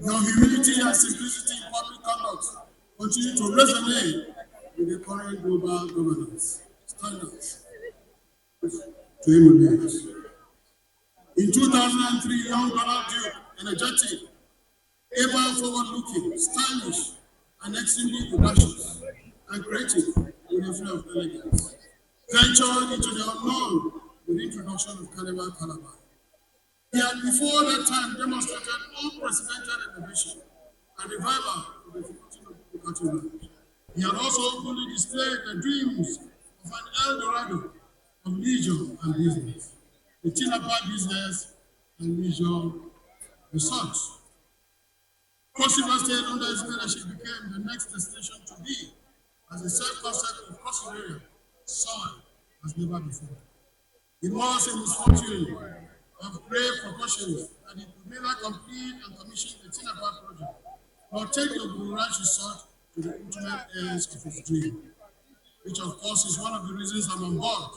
Your humility and simplicity in public conduct continue to resonate with the current global governance standards to emulate. In 2003, young Donald Duke, energetic, ever forward-looking, stylish, and extremely audacious and creative with a flow of elegance, ventured into the unknown with the introduction of Carnival Calabar. He had before that time demonstrated unprecedented innovation and revival of the forgotten of Bukatu. He had also openly displayed the dreams of an El Dorado of leisure and business, the Tinapa business and leisure resorts. Cross River State, under his leadership, became the next destination to be, as a self-concept of Cross River area, soared as never before. It was a misfortune of great proportions that it could neither complete and commission the Tinapa project, nor take the Guru Raj resort to the ultimate ends of his dream, which of course is one of the reasons I'm on board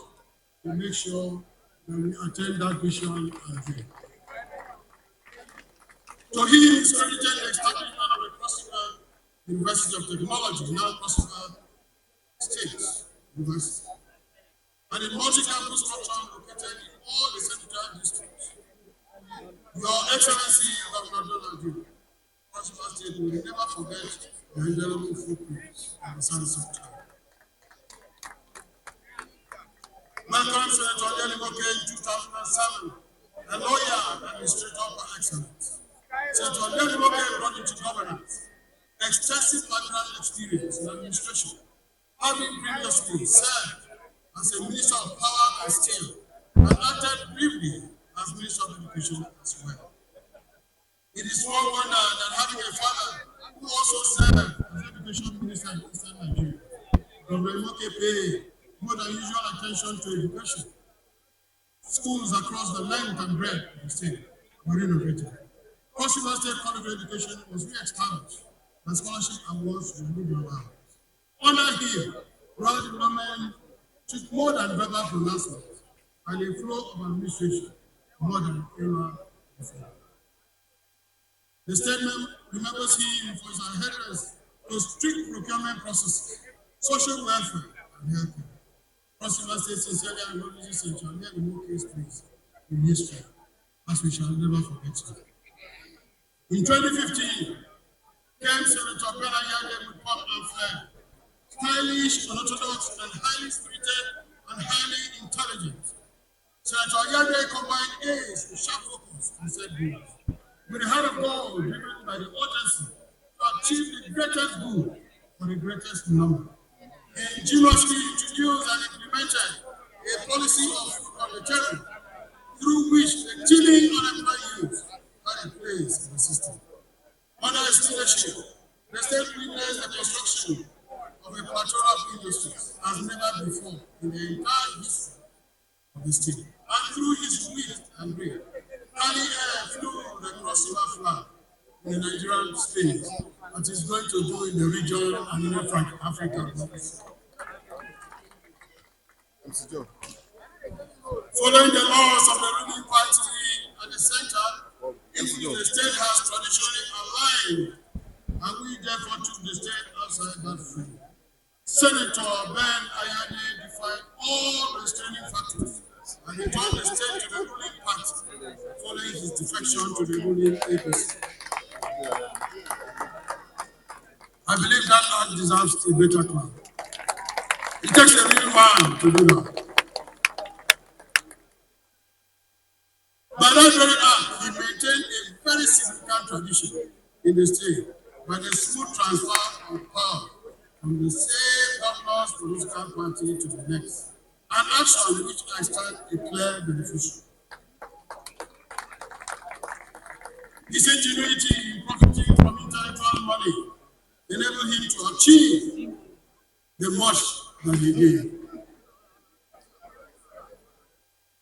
to make sure that we attain that vision and dream. So he is credited the establishment of the Cross River University of Technology, now Cross River State University, and a multi-campus structure located in all the central districts. Your Excellency, Governor Donald Duke, Cross River State will never forget the indelible footprints of the service of time. Welcome, Senator Yelimoke in 2007, a lawyer and administrator for excellence. Senator Yelimoke brought into governance extensive background experience in administration, having previously served as a Minister of Power and Steel and acted briefly as Minister of Education as well. It is no wonder that having a father who also served as Education Minister in Eastern Nigeria, Governor Imoke paid more than usual attention to education. Schools across the length and breadth of the state were renovated. Cross River State College of Education was re-established and scholarship awards were moved around. Under him, rural development took more than verbal pronouncements and a flow of administration more than era before. The statement remembers him for his adherence to strict procurement processes, social welfare, and healthcare. Cross River State sincerely acknowledges Senator Yelimoke's place in history, as we shall never forget it. In 2015, came Senator Bella Yade with pop and flair, stylish, unorthodox, and highly spirited and highly intelligent. Senator Yade combined A's with sharp focus and set goals, with a heart of gold driven by the urgency to achieve the greatest good for the greatest number. He ingeniously introduced and implemented a policy of food on the table, through which the teeming unemployed youth had a place in the system. Under his leadership, the state witnessed the construction of a plethora of industries as never before in the entire history of the state. And through his wit and grace, early air flew the Cross River flag in the Nigerian space, as it's going to do in the region and in Africa. Following the laws of the ruling party at the center, the state has traditionally aligned, and we therefore took the state outside that frame. Senator Ben Ayade defied all restraining factors and returned the state to the ruling party, following his defection to the ruling APC. I believe that act deserves a better crown. It takes a real man to do that. By that very act, he maintained a very significant tradition in the state by the smooth transfer of power from the same governor's political party to the next, an action which I stand a clear beneficiary. His ingenuity in profiting from intellectual money enabled him to achieve the much that he did.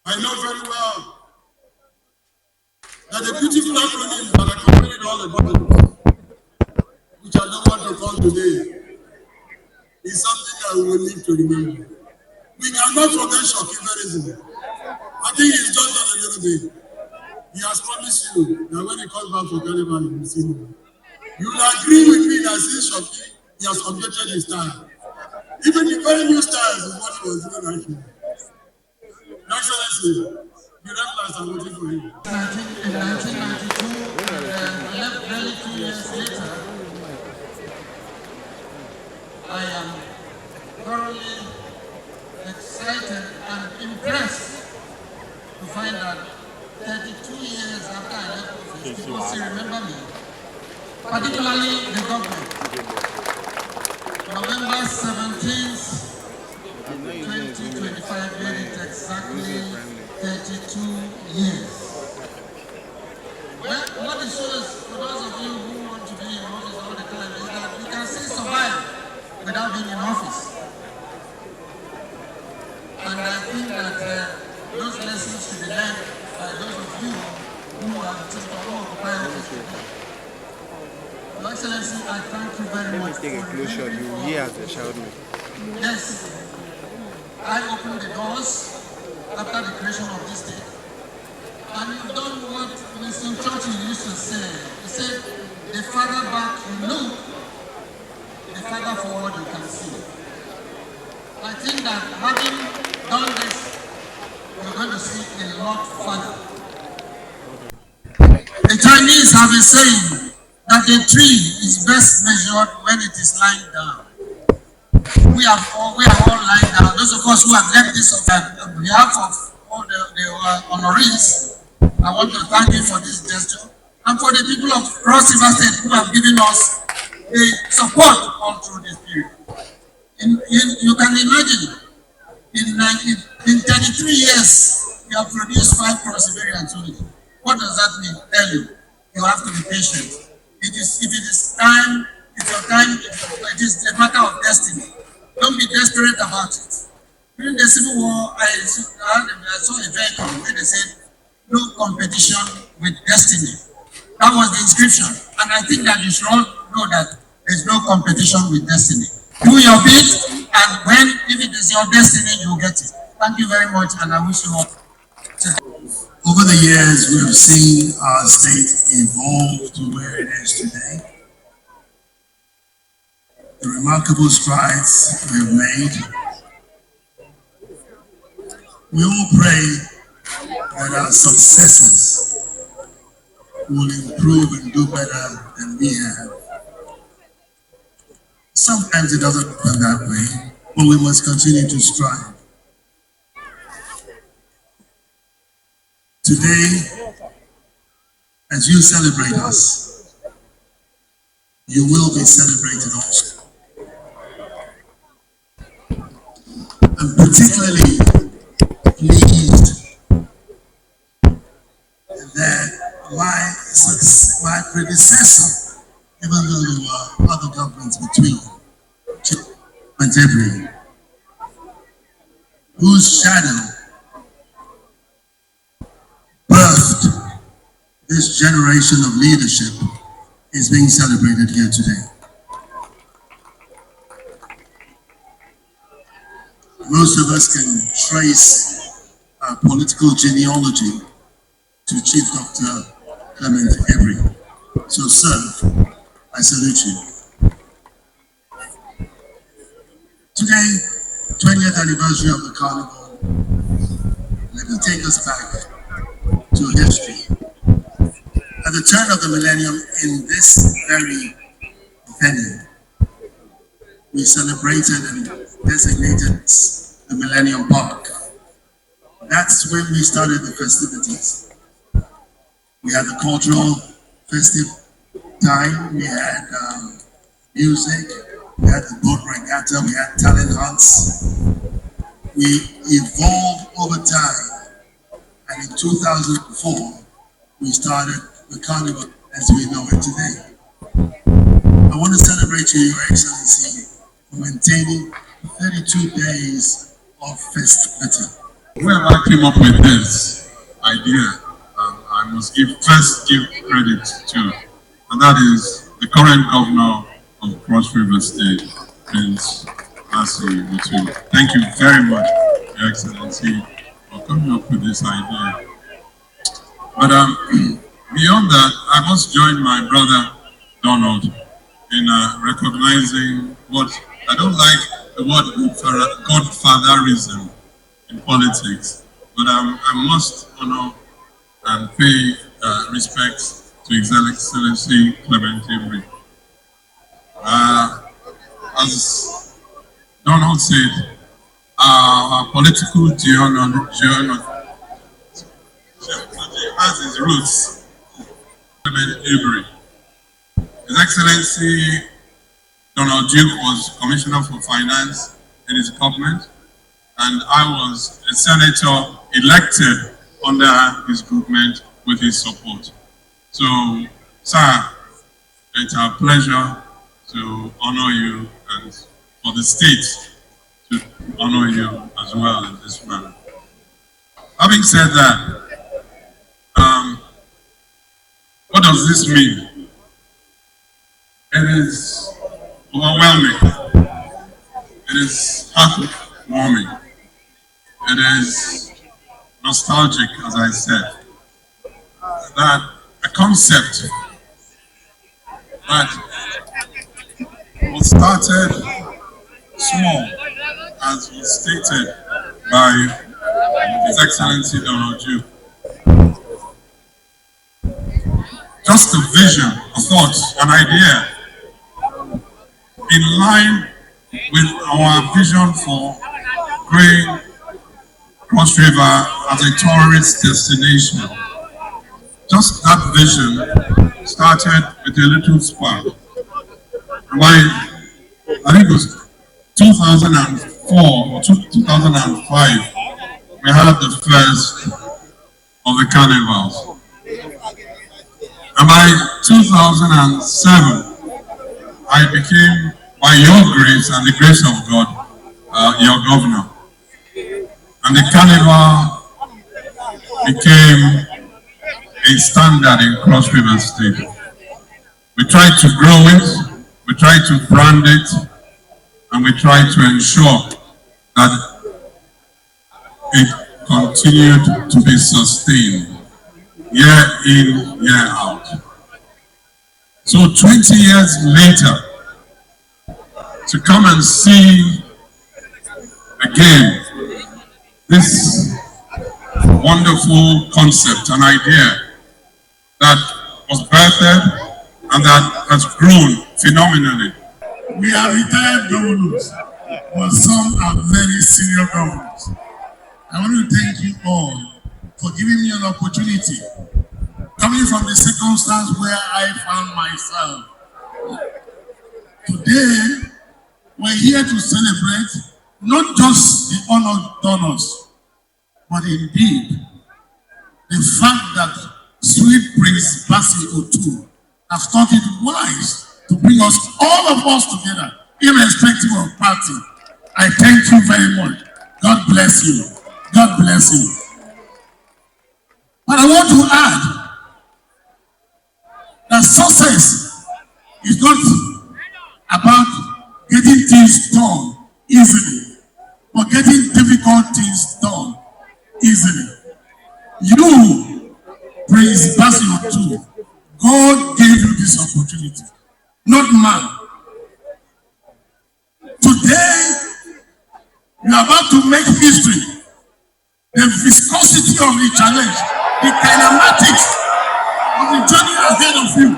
I know very well that the beautiful acronyms that accompanied all the documents, which I don't want to call today, is something that we will need to remember. We cannot forget Shokiverism. I think he's just done a little bit. He has promised you that when he comes back for Carnival, you will see him. You will agree with me that since Shoki, he has updated his style. Even the very new styles is what he was doing right here. Your Excellency, the regulars are waiting for you. In 1992, left barely 2 years later, I am thoroughly excited and impressed to find that 32 years after I left office, people still remember me, particularly the government. November 17th, 2025 made it exactly 32 years. Well, what it shows for those of you who want to be in office all the time is that you can still survive without being in office. And I think that those lessons should be learned by those of you who are occupying office today. Your Excellency, I thank you very much. Take a close shot. You hear the shout me. Yes, I opened the doors after the creation of this state. And you've done what Winston Churchill used to say. He said, the farther back you look, the farther forward you can see. I think that having done this, you're going to see a lot further. The Chinese have been saying that a tree is best measured when it is lying down. We are all lying down. Those of us who have left this on behalf of all the honorees, I want to thank you for this gesture and for the people of Cross River State who have given us the support all through this period. You can imagine, in 33 years, we have produced 5 Cross Riverians only. What does that mean? Tell you, you have to be patient. If it is time, it's your time, it is a matter of destiny. Don't be desperate about it. During the Civil War, I saw a vehicle where they said, no competition with destiny. That was the inscription. And I think that you should all know that there's no competition with destiny. Do your bit, and if it is your destiny, you'll get it. Thank you very much, and I wish you all. Over the years, we have seen our state evolve to where it is today. The remarkable strides we have made. We all pray that our successes will improve and do better than we have. Sometimes it doesn't happen that way, but we must continue to strive. Today, as you celebrate us, you will be celebrated also. I'm particularly pleased that my predecessor, even though there were other governments between, contemporary, whose shadow birthed this generation of leadership, is being celebrated here today. Most of us can trace our political genealogy to Chief Dr. Clement Every. So, sir, I salute you. Today, 20th anniversary of the Carnival, let me take us back to history. At the turn of the millennium, in this very venue, we celebrated and designated the Millennium Park. That's when we started the festivities. We had the cultural festive time, we had music, we had the boat regatta, we had talent hunts. We evolved over time, and in 2004, we started the Carnival as we know it today. I want to celebrate you, Your Excellency, for maintaining 32 days of festivity. Whoever came up with this idea, I must first give credit to, and that is the current governor of Cross River State, Prince Bassey. Thank you very much, Your Excellency, for coming up with this idea. But beyond that, I must join my brother Donald in recognizing what I don't like the word godfatherism in politics, but I must honor and pay respect to His Excellency Clement Ivry. As Donald said, our political genealogy has its roots in Clement Ivry. His Excellency Donald Duke was Commissioner for Finance in his government, and I was a senator elected under his government with his support. So, sir, it's our pleasure to honor you and for the state to honor you as well in this manner. Having said that, what does this mean? It is overwhelming. It is heartwarming. It is nostalgic, as I said. That a concept that was started small, as was stated by His Excellency Donald Duke. Just a vision, a thought, an idea in line with our vision for growing Cross River as a tourist destination. Just that vision started with a little spark. I think it was 2004 or 2005, we had the first of the carnivals. And by 2007, I became, by your grace and the grace of God, your governor. And the carnival became a standard in Cross River State. We tried to grow it, we tried to brand it, and we tried to ensure that it continued to be sustained year in, year out. So 20 years later, to come and see again this wonderful concept, an idea that was birthed and that has grown phenomenally. We are retired governors, but some are very senior governors. I want to thank you all for giving me an opportunity, coming from the circumstance where I found myself. Today, we're here to celebrate not just the honored donors, but indeed the fact that sweet Prince Bassey has thought it wise to bring us, all of us together, irrespective of party. I thank you very much. God bless you. God bless you. But I want to add that success is not about getting things done easily, but getting difficult things done easily. You, Prince Bassey, God gave you this opportunity, not man. Today, you are about to make history. The viscosity of the challenge, the kinematics of the journey ahead of you,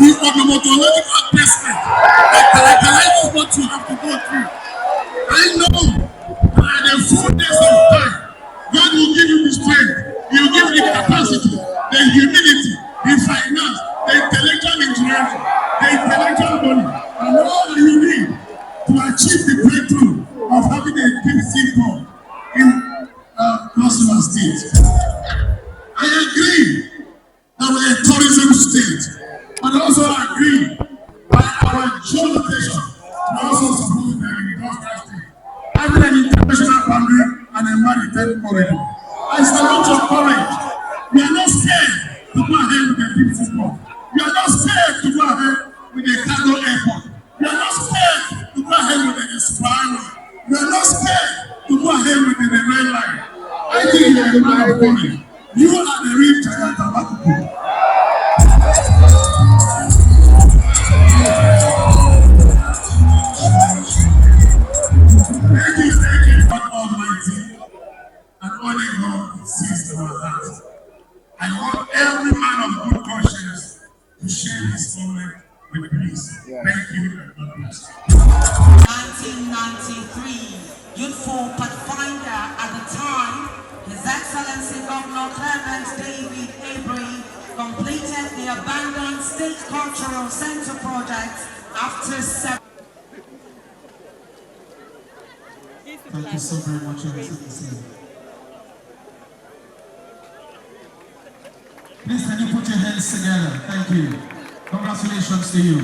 the automatological placement, the characterizes what you have to go through. I know that at the fullness of time, God will give you the strength, He will give you the capacity, the humility, the finance, the intellectual engineering, the intellectual money, and all that you need to achieve the breakthrough of having a deep seed in Cross River State. I agree that we're a tourism state, but also agree by our geolocation to also support the industrial state, having an international boundary and a maritime corridor. I salute your courage. We are not scared to go ahead with the deep sea port. We are not scared to go ahead with the cargo airport. We are not scared to go ahead with the expiry. We are not scared to go ahead with the rail line. I think you are a man of courage. You are the real giant. this moment with peace. Thank you and God bless. 1993, youthful pathfinder at the time, His Excellency Governor Clement David Abry completed the abandoned State Cultural Center project after 7. Thank you so very much, Your Excellency. Please, can you put your hands together? Thank you. Congratulations to you.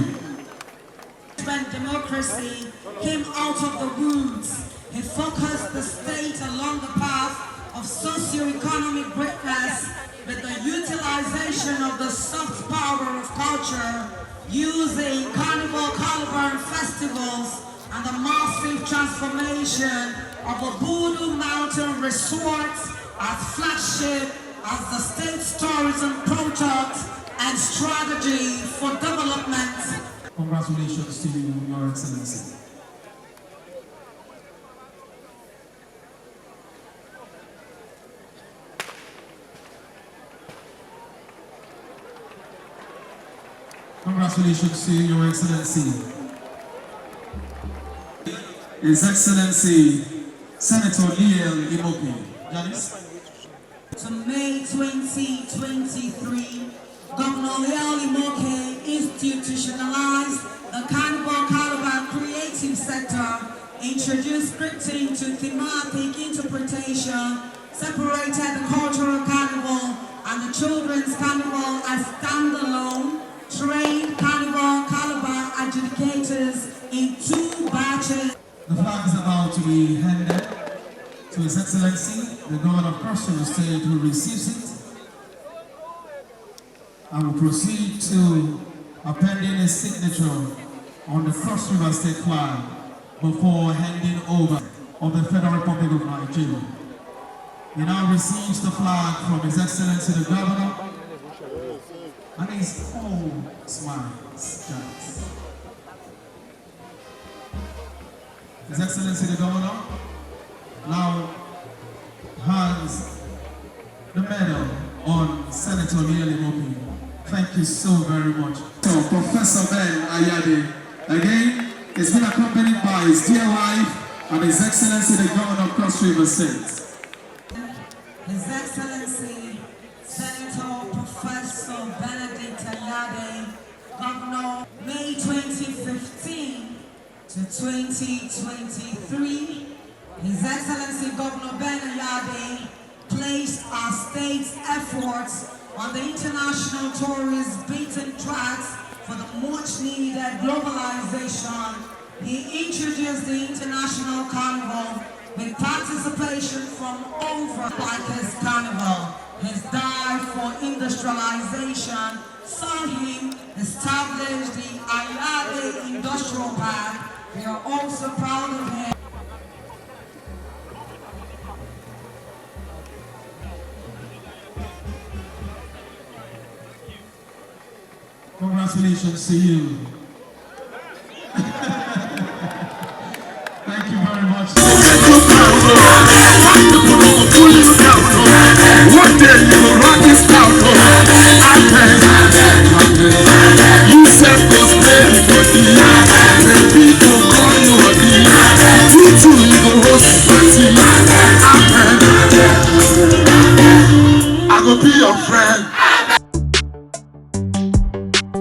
When democracy came out of the woods, he focused the state along the path of socio-economic greatness with the utilization of the soft power of culture, using carnival caravan festivals and the massive transformation of a Voodoo Mountain resort as flagship as the state's tourism project and strategy for development. Congratulations to you, Your Excellency. Congratulations to you, Your Excellency. His Excellency, Senator Liel Imoke. Janice? To May 2023, Governor Liel Imoke institutionalized the Carnival Calabar creative sector, introduced scripting to thematic interpretation, separated the cultural carnival and the children's carnival as standalone, trained Carnival Calabar adjudicators in 2 batches. The flag is about to be handed to His Excellency, the Governor of Cross River State, who receives it. I will proceed to appending his signature on the Cross River State flag before handing over of the Federal Republic of Nigeria. He now receives the flag from His Excellency the Governor, and he's all smiles. His Excellency the Governor now hands the medal on Senator Liel Imoke. Thank you so very much. So, Professor Ben Ayade, again, he's been accompanied by his dear wife and His Excellency the Governor of Cross River State. His Excellency Senator Professor Benedict Ayade, Governor, May 2015 to 2023. His Excellency Governor Ben Ayade placed our state's efforts on the international tourist beaten tracks for the much-needed globalization. He introduced the International Carnival with participation from over like his carnival. His drive for industrialization saw him establish the Ayade Industrial Park. We are also proud of him. Congratulations to you. Thank you very much. One day you will rock this town. You said those baby body. The people call you a deal. You too, you go host party. I go be your friend.